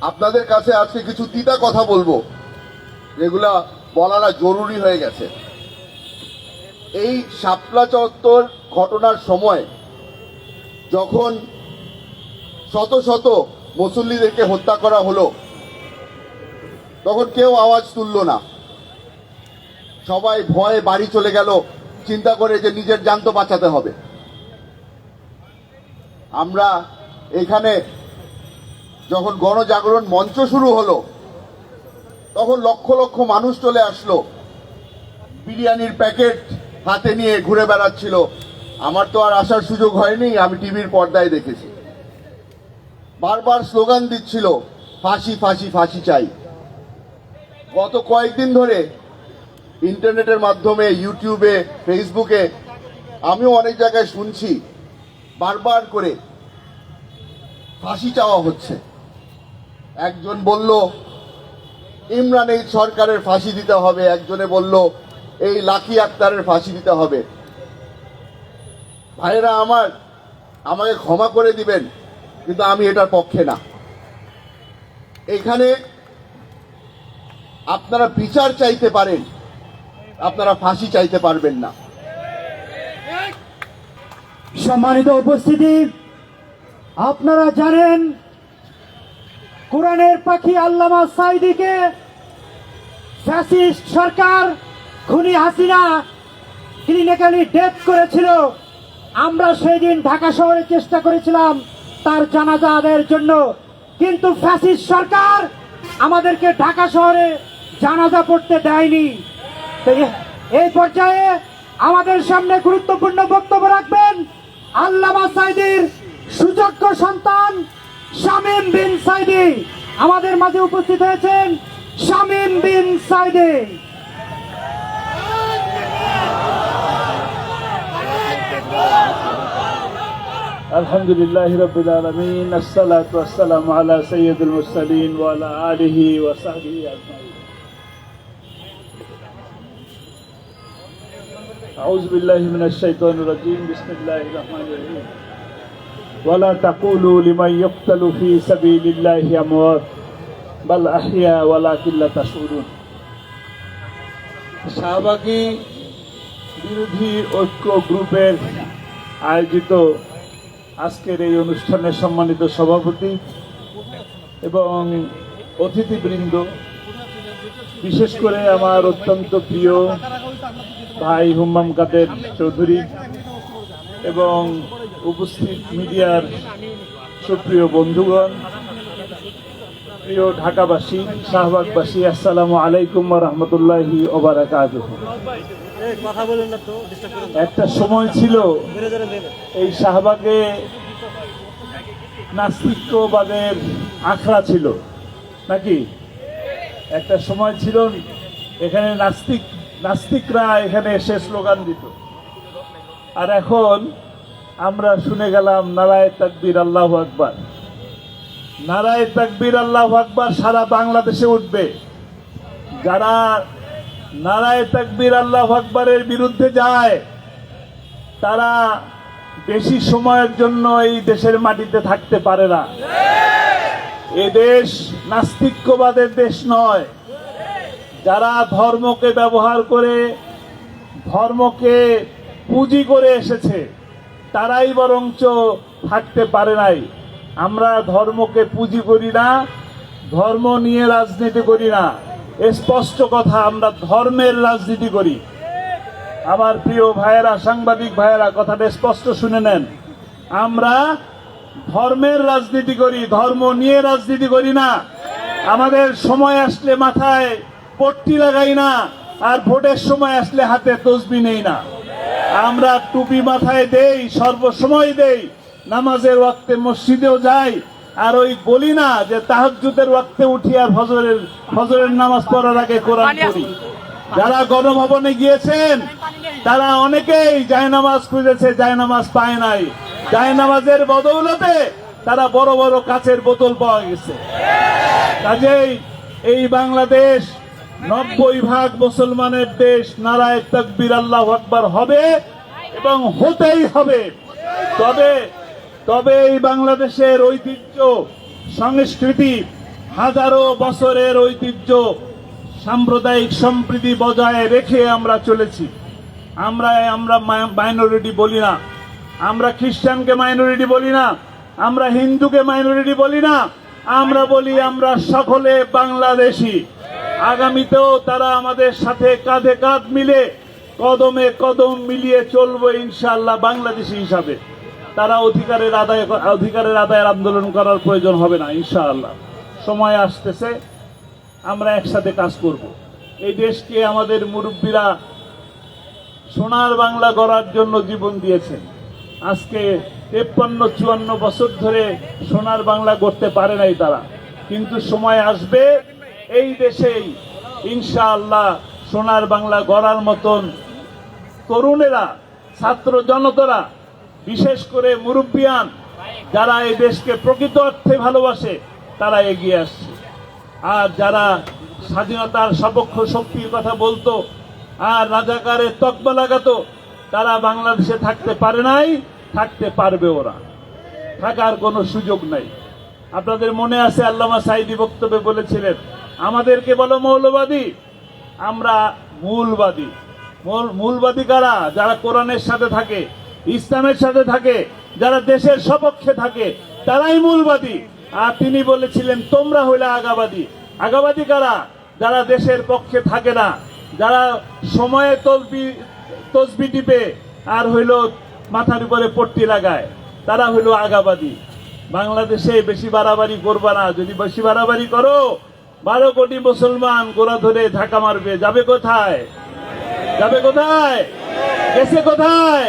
আপনাদের কাছে আজকে কিছু তিতা কথা বলবো, যেগুলা বলাটা জরুরি হয়ে গেছে। এই শাপলা চত্বর ঘটনার সময় যখন শত শত মুসল্লিদেরকে হত্যা করা হলো, তখন কেউ আওয়াজ তুলল না। সবাই ভয়ে বাড়ি চলে গেল, চিন্তা করে যে নিজের জান তো বাঁচাতে হবে। আমরা এখানে যখন গণজাগরণ মঞ্চ শুরু হলো, তখন লক্ষ লক্ষ মানুষ চলে আসলো, বিরিয়ানির প্যাকেট হাতে নিয়ে ঘুরে বেড়াচ্ছিল। আমার তো আর আসার সুযোগ হয়নি, আমি টিভির পর্দায় দেখেছি। বারবার স্লোগান দিচ্ছিল, ফাঁসি ফাঁসি ফাঁসি চাই। গত কয়েকদিন ধরে ইন্টারনেটের মাধ্যমে, ইউটিউবে, ফেসবুকে আমিও অনেক জায়গায় শুনছি, বারবার করে ফাঁসি চাওয়া হচ্ছে। একজন বলল ইমরান এই সরকারের ফাঁসি দিতে হবে, একজনে বলল এই লাকি আক্তারের ফাঁসি দিতে হবে। ভাইরা আমার, আমাকে ক্ষমা করে দিবেন, কিন্তু আমি এটার পক্ষে না। এখানে আপনারা বিচার চাইতে পারেন, আপনারা ফাঁসি চাইতে পারবেন না। সম্মানিত উপস্থিতি, আপনারা জানেন কোরআনের পাখি আল্লামা সাঈদীকে ফ্যাসিস্ট সরকার খুনি হাসিনা ক্লিনিক্যালি ডেথ করেছিল। আমরা সেই দিন ঢাকা শহরে চেষ্টা করেছিলাম তার জানাজা আদায়ের জন্য, কিন্তু ফ্যাসিস্ট সরকার আমাদেরকে ঢাকা শহরে জানাজা পড়তে দেয়নি। তো এই পর্যায়ে আমাদের সামনে গুরুত্বপূর্ণ বক্তব্য রাখবেন আল্লামা সাঈদীর সুযোগ্য সন্তান শামীম বিন সাঈদী। আমাদের মাঝে উপস্থিত হয়েছেন শামীম বিন সাঈদী। আলহামদুলিল্লাহি রাব্বিল আলামিন, আসসালাতু ওয়াসসালামু আলা সাইয়্যিদিল মুরসালিন ওয়া আলা আলিহি ওয়া সাহবিহি আজমাইন। আউযু বিল্লাহি মিনাশ শাইতানির রাজীম, বিসমিল্লাহির রহমানির রহিম। ওয়ালা তাকুলু লিমান ইউকতালু ফি সাবিলিল্লাহি আমওয়াত বাল আহইয়া ওয়ালাকিন লা তাশউরুন। শাহবাগী বিরোধী ঐক্য গ্রুপের আয়োজিত আজকের এই অনুষ্ঠানের সম্মানিত সভাপতি এবং অতিথিবৃন্দ, বিশেষ করে আমার অত্যন্ত প্রিয় ভাই হুম্মাম কাদের চৌধুরী এবং উপস্থিত মিডিয়ার সুপ্রিয় বন্ধুগণ, প্রিয় ঢাকাবাসী, শাহবাগবাসী, আসসালামু আলাইকুম ওয়া রাহমাতুল্লাহি ওয়া বারাকাতুহু। একটা সময় ছিল এই শাহবাগে নাস্তিকবাদের আখড়া ছিল নাকি? একটা সময় ছিল এখানে নাস্তিকরা এখানে এসে স্লোগান দিত। আর এখন আমরা শুনে গেলাম নারায়ে তাকবীর আল্লাহু আকবার। নারায়ে তাকবীর আল্লাহু আকবার সারা বাংলাদেশে উঠবে। যারা নারায়ে তাকবীর আল্লাহু আকবারের বিরুদ্ধে যায় তারা বেশি সময়ের জন্য এই দেশের মাটিতে থাকতে পারে না। এ দেশ নাস্তিক্যবাদের দেশ নয়। যারা ধর্মকে ব্যবহার করে, ধর্মকে পুঁজি করে এসেছে, তারাই বরঞ্চ থাকতে পারে নাই। আমরা ধর্মকে পুঁজি করি না, ধর্ম নিয়ে রাজনীতি করি না। স্পষ্ট কথা, আমরা ধর্মের রাজনীতি করি। আমার প্রিয় ভাইয়েরা, সাংবাদিক ভাইয়েরা, কথাটা স্পষ্ট শুনে নেন। আমরা ধর্মের রাজনীতি করি, ধর্ম নিয়ে রাজনীতি করি না। আমাদের সময় আসলে মাথায় পট্টি লাগাই না, আর ভোটের সময় আসলে হাতে তসবিহ নেই না। আমরা টুপি মাথায় দেই, সর্বসময় দেই, নামাজের ওয়াক্তে মসজিদেও যাই, আর ওই বলি না যে তাহাজ্জুদের ওয়াক্তে উঠি আর ফজরের নামাজ পড়ার আগে কোরআন পড়ি। যারা গণভবনে গিয়েছেন তারা অনেকেই জায়নামাজ খুঁজেছে, জায়নামাজ পায় নাই। জায়নামাজের বদৌলতে তারা বড় বড় কাচের বোতল পাওয়া গেছে। কাজেই এই বাংলাদেশ 90% মুসলমানের দেশ। নারায়ে তাকবীর আল্লাহু আকবার হবে এবং হতেই হবে। তবে এই বাংলাদেশের ঐতিহ্য, সংস্কৃতি, হাজারো বছরের ঐতিহ্য সাম্প্রদায়িক সম্প্রীতি বজায় রেখে আমরা চলেছি। আমরা মাইনরিটি বলি না, আমরা খ্রিস্টানকে মাইনরিটি বলি না, আমরা হিন্দুকে মাইনরিটি বলি না, আমরা বলি আমরা সকলে বাংলাদেশী। আগামীতেও তারা আমাদের সাথে কাঁধে কাঁধ মিলে কদমে কদম মিলিয়ে চলবে ইনশাআল্লাহ বাংলাদেশী হিসাবে। তারা অধিকারের আদায়ের আন্দোলন করার প্রয়োজন হবে না ইনশাআল্লাহ। সময় আসতেছে, আমরা একসাথে কাজ করব। এই দেশকে আমাদের মুরব্বীরা সোনার বাংলা গড়ার জন্য জীবন দিয়েছেন। আজকে 53-54 বছর ধরে সোনার বাংলা গড়তে পারে নাই তারা, কিন্তু সময় আসবে এই দেশেই ইনশাআল্লাহ সোনার বাংলা গড়ার মতন তরুণেরা, ছাত্র জনতারা, বিশেষ করে মুরব্বিয়ান যারা এই দেশকে প্রকৃত অর্থে ভালোবাসে তারা এগিয়ে আসছে। আর যারা স্বাধীনতার সপক্ষ শক্তির কথা বলতো আর রাজাকারের তকমা লাগাতো, তারা বাংলাদেশে থাকতে পারে নাই, থাকতে পারবে ওরা, থাকার কোনো সুযোগ নাই। আপনাদের মনে আছে আল্লামা সাঈদী বক্তব্যে বলেছিলেন, আমাদেরকে বলো মৌলবাদী, আমরা মূলবাদী। মূলবাদী কারা? যারা কোরআনের সাথে থাকে, ইসলামের সাথে থাকে, যারা দেশের সপক্ষে থাকে, তারাই মূলবাদী। আর তিনি বলেছিলেন তোমরা হইলে আগাবাদী। আগাবাদী কারা? যারা দেশের পক্ষে থাকে না, যারা সময়ে তসবি টিপে আর হইল মাথার উপরে পট্টি লাগায়, তারা হইল আগাবাদী। বাংলাদেশে বেশি বাড়াবাড়ি করবা না। যদি বেশি বাড়াবাড়ি করো 12 কোটি মুসলমান গোড়া ধরে ধাক্কা মারবে। যাবে কোথায়? যাবে কোথায়? গেছে কোথায়?